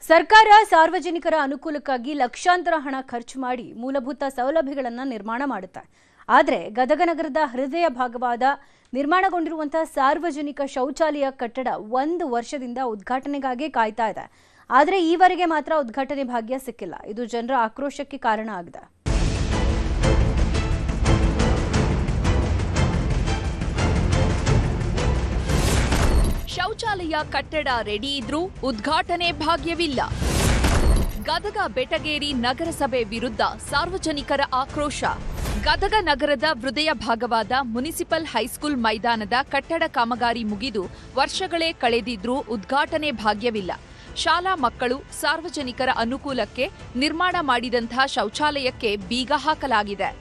ಸರ್ಕಾರ ಸಾರ್ವಜನಿಕರ ಅನುಕೂಲಕ್ಕಾಗಿ ಲಕ್ಷಾಂತರ ಹಣ ಖರ್ಚು ಮಾಡಿ ಮೂಲಭೂತ ಸೌಲಭ್ಯಗಳನ್ನು ನಿರ್ಮಾಣ ಮಾಡುತ್ತೆ. ಆದರೆ ಗದಗ ನಗರದ ಹೃದಯ ಭಾಗವಾದ ನಿರ್ಮಾಣಗೊಂಡಿರುವಂತಹ ಸಾರ್ವಜನಿಕ ಶೌಚಾಲಯ ಕಟ್ಟಡ 1 ವರ್ಷದಿಂದ ಉದ್ಘಾಟನೆಗಾಗಿ ಕಾಯ್ತಾ ಇದೆ. ಆದರೆ ಈವರೆಗೆ ಮಾತ್ರ ಉದ್ಘಾಟನೆ ಭಾಗ್ಯ ಸಿಕ್ಕಿಲ್ಲ. ಇದು ಜನರ ಆಕ್ರೋಶಕ್ಕೆ ಕಾರಣ ಆಗಿದೆ. ಶೌಚಾಲಯ ಕಟ್ಟಡ ರೆಡಿ ಇದ್ರೂ ಉದ್ಘಾಟನೆ ಭಾಗ್ಯವಿಲ್ಲ. ಗದಗ ಬೆಟಗೇರಿ ನಗರಸಭೆ ವಿರುದ್ಧ ಸಾರ್ವಜನಿಕರ ಆಕ್ರೋಶ. ಗದಗ ನಗರದ ಹೃದಯ ಭಾಗವಾದ ಮುನಿಸಿಪಲ್ ಹೈಸ್ಕೂಲ್ ಮೈದಾನದ ಕಟ್ಟಡ ಕಾಮಗಾರಿ ಮುಗಿದು ವರ್ಷಗಳೇ ಕಳೆದಿದ್ರೂ ಉದ್ಘಾಟನೆ ಭಾಗ್ಯವಿಲ್ಲ. ಶಾಲಾ ಮಕ್ಕಳು ಸಾರ್ವಜನಿಕರ ಅನುಕೂಲಕ್ಕೆ ನಿರ್ಮಾಣ ಮಾಡಿದಂತಹ ಶೌಚಾಲಯಕ್ಕೆ ಬೀಗ ಹಾಕಲಾಗಿದೆ.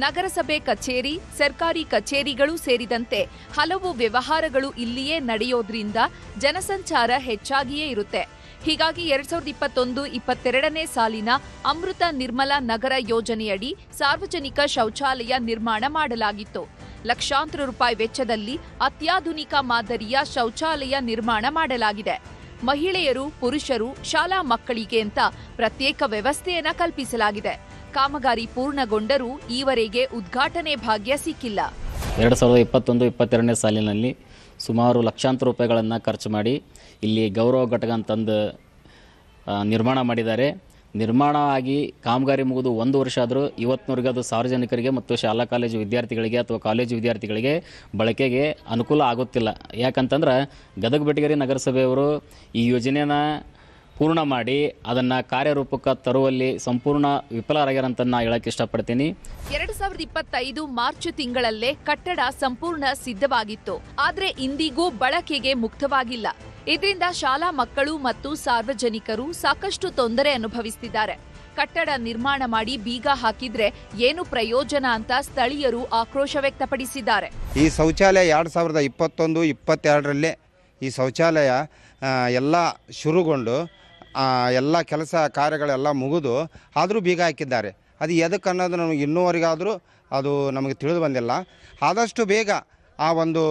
ನಗರಸಭೆ ಕಚೇರಿ, ಸರ್ಕಾರಿ ಕಚೇರಿಗಳು ಸೇರಿದಂತೆ ಹಲವು ವ್ಯವಹಾರಗಳು ಇಲ್ಲಿಯೇ ನಡೆಯೋದ್ರಿಂದ ಜನಸಂಚಾರ ಹೆಚ್ಚಾಗಿಯೇ ಇರುತ್ತೆ. ಹೀಗಾಗಿ 2021-22ನೇ ಸಾಲಿನ ಅಮೃತ ನಿರ್ಮಲ ನಗರ ಯೋಜನೆಯಡಿ ಸಾರ್ವಜನಿಕ ಶೌಚಾಲಯ ನಿರ್ಮಾಣ ಮಾಡಲಾಗಿತ್ತು. ಲಕ್ಷಾಂತರ ರೂಪಾಯಿ ವೆಚ್ಚದಲ್ಲಿ ಅತ್ಯಾಧುನಿಕ ಮಾದರಿಯ ಶೌಚಾಲಯ ನಿರ್ಮಾಣ ಮಾಡಲಾಗಿದೆ. ಮಹಿಳೆಯರು, ಪುರುಷರು, ಶಾಲಾ ಮಕ್ಕಳಿಗೆ ಅಂತ ಪ್ರತ್ಯೇಕ ವ್ಯವಸ್ಥೆಯನ್ನ ಕಲ್ಪಿಸಲಾಗಿದೆ. ಕಾಮಗಾರಿ ಪೂರ್ಣಗೊಂಡರೂ ಈವರೆಗೆ ಉದ್ಘಾಟನೆ ಭಾಗ್ಯ ಸಿಕ್ಕಿಲ್ಲ. 2021-22ನೇ ಸಾಲಿನಲ್ಲಿ ಸುಮಾರು ಲಕ್ಷಾಂತರ ರೂಪಾಯಿಗಳನ್ನು ಖರ್ಚು ಮಾಡಿ ಇಲ್ಲಿ ಗೌರವ ಘಟಕ ಅಂತಂದು ನಿರ್ಮಾಣ ಮಾಡಿದ್ದಾರೆ. ನಿರ್ಮಾಣ ಆಗಿ ಕಾಮಗಾರಿ ಮುಗಿದು 1 ವರ್ಷ ಆದರೂ ಇವತ್ತಿನವರೆಗೆ ಅದು ಸಾರ್ವಜನಿಕರಿಗೆ ಮತ್ತು ಶಾಲಾ ಕಾಲೇಜು ವಿದ್ಯಾರ್ಥಿಗಳಿಗೆ ಅಥವಾ ಕಾಲೇಜು ವಿದ್ಯಾರ್ಥಿಗಳಿಗೆ ಬಳಕೆಗೆ ಅನುಕೂಲ ಆಗುತ್ತಿಲ್ಲ. ಯಾಕಂತಂದ್ರೆ ಗದಗ ಬೆಟಗೇರಿ ನಗರಸಭೆಯವರು ಈ ಯೋಜನೆನ ಪೂರ್ಣ ಮಾಡಿ ಅದನ್ನು ಕಾರ್ಯರೂಪಕ್ಕೆ ತರುವಲ್ಲಿ ಸಂಪೂರ್ಣ ವಿಫಲರಾಗ್ಯಾರಂತ ನಾನು ಹೇಳಕ್ಕೆ ಇಷ್ಟಪಡ್ತೀನಿ. 2025 ಮಾರ್ಚ್ ತಿಂಗಳಲ್ಲೇ ಕಟ್ಟಡ ಸಂಪೂರ್ಣ ಸಿದ್ಧವಾಗಿತ್ತು. ಆದರೆ ಇಂದಿಗೂ ಬಳಕೆಗೆ ಮುಕ್ತವಾಗಿಲ್ಲ. ಇದರಿಂದ ಶಾಲಾ ಮಕ್ಕಳು ಮತ್ತು ಸಾರ್ವಜನಿಕರು ಸಾಕಷ್ಟು ತೊಂದರೆ ಅನುಭವಿಸುತ್ತಿದ್ದಾರೆ. ಕಟ್ಟಡ ನಿರ್ಮಾಣ ಮಾಡಿ ಬೀಗ ಹಾಕಿದ್ರೆ ಏನು ಪ್ರಯೋಜನ ಅಂತ ಸ್ಥಳೀಯರು ಆಕ್ರೋಶ ವ್ಯಕ್ತಪಡಿಸಿದ್ದಾರೆ. ಈ ಶೌಚಾಲಯ 2021-22ರಲ್ಲೇ ಈ ಶೌಚಾಲಯ ಎಲ್ಲ ಶುರುಗೊಂಡು ಎಲ್ಲ ಕೆಲಸ ಕಾರ್ಯಗಳೆಲ್ಲ ಮುಗಿದು ಆದರೂ ಬೀಗ ಹಾಕಿದ್ದಾರೆ. ಅದು ಎದಕ್ಕೆ ಅನ್ನೋದು ನಮಗೆ ಇನ್ನೂವರೆಗಾದರೂ ಅದು ನಮಗೆ ತಿಳಿದು ಬಂದಿಲ್ಲ. ಆದಷ್ಟು ಬೇಗ ಆ ಒಂದು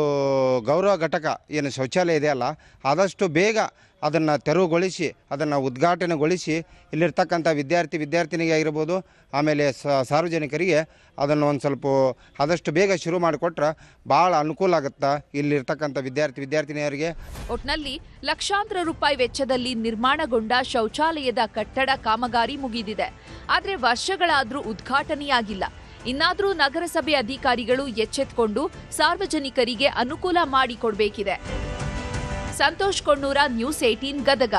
ಗೌರವ ಘಟಕ ಏನು ಶೌಚಾಲಯ ಇದೆಯಲ್ಲ, ಆದಷ್ಟು ಬೇಗ ಅದನ್ನು ತೆರವುಗೊಳಿಸಿ ಅದನ್ನು ಉದ್ಘಾಟನೆಗೊಳಿಸಿ ಇಲ್ಲಿರ್ತಕ್ಕಂಥ ವಿದ್ಯಾರ್ಥಿನಿಗೆ ಆಗಿರ್ಬೋದು, ಆಮೇಲೆ ಸಾರ್ವಜನಿಕರಿಗೆ ಅದನ್ನು ಒಂದು ಸ್ವಲ್ಪ ಆದಷ್ಟು ಬೇಗ ಶುರು ಮಾಡಿಕೊಟ್ರೆ ಭಾಳ ಅನುಕೂಲ ಆಗುತ್ತೆ ಇಲ್ಲಿರ್ತಕ್ಕಂಥ ವಿದ್ಯಾರ್ಥಿನಿಯರಿಗೆ. ಒಟ್ನಲ್ಲಿ ಲಕ್ಷಾಂತರ ರೂಪಾಯಿ ವೆಚ್ಚದಲ್ಲಿ ನಿರ್ಮಾಣಗೊಂಡ ಶೌಚಾಲಯದ ಕಟ್ಟಡ ಕಾಮಗಾರಿ ಮುಗಿದಿದೆ. ಆದರೆ ವರ್ಷಗಳಾದರೂ ಉದ್ಘಾಟನೆಯಾಗಿಲ್ಲ. ಇನ್ನಾದರೂ ನಗರಸಭೆ ಅಧಿಕಾರಿಗಳು ಎಚ್ಚೆತ್ತುಕೊಂಡು ಸಾರ್ವಜನಿಕರಿಗೆ ಅನುಕೂಲ ಮಾಡಿಕೊಡಬೇಕಿದೆ. ಸಂತೋಷ್ ಕೊಣ್ಣೂರ, ನ್ಯೂಸ್ 18 ಗದಗ.